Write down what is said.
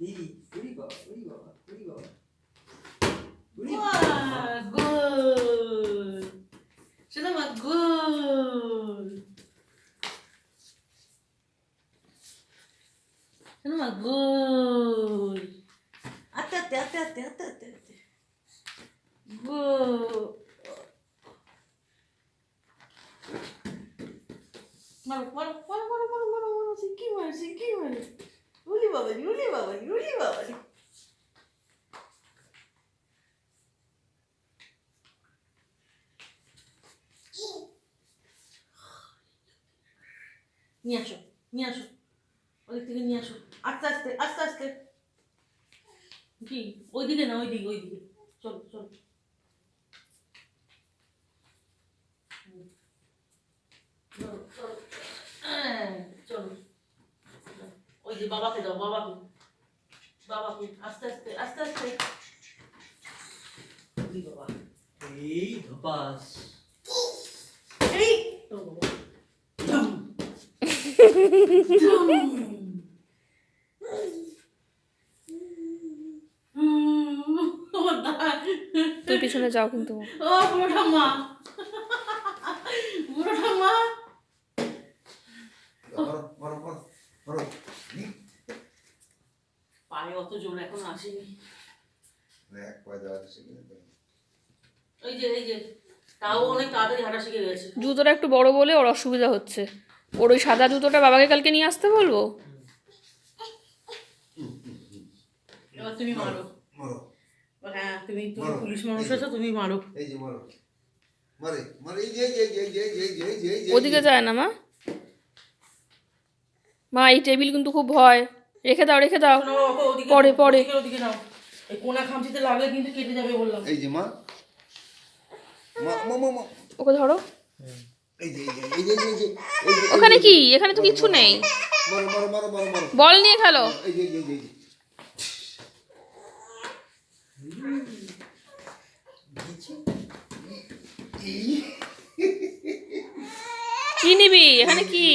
এই উড়ি বাবা উড়ি বাবা উড়ি বাবা গুড শোনো মা গুড শোনো মা গুড আতে আতে আতে আতে আতে আতে আতে গুড মারো মারো মারো মারো মারো মারো মারো সিকি মারো উলি বাবা উলি বাবা উলি বাবা নিয়ে আসো ওদিক থেকে নিয়ে আসো আস্তে আস্তে আস্তে আস্তে কি ওইদিকে না ওইদিকে চলো চলো চলো ওই যে বাবাকে দাও বাবাকে আস্তে আস্তে আস্তে আস্তে বাবা এই ধপাস এই তো তুই পিছনে যাও কিন্তু ও বুড়োটা মা পায়ে অত জোর এখন আসেনি এই যে তাও অনেক তাড়াতাড়ি হাঁটা শিখে গেছে জুতোটা একটু বড় বলে ওর অসুবিধা হচ্ছে ওর ওই সাদা জুতোটা বাবাকে কালকে নিয়ে আসতে বলবো এবার তুমি মারো হ্যাঁ তুমি পুলিশ মানুষ আছো তুমি মারো ওদিকে যায় না মা মা এই টেবিল কিন্তু খুব ভয় রেখে দাও পরে ওদিকে নাও এই কোনা খামচিতে লাগলে কিন্তু কেটে যাবে বললাম এই যে মা ওকে ধরো এই যে এই যে এই যে ওখানে কি এখানে তো কিছু নেই বল নিয়ে খেলো এই যে এই যে কি নিবি এখানে কি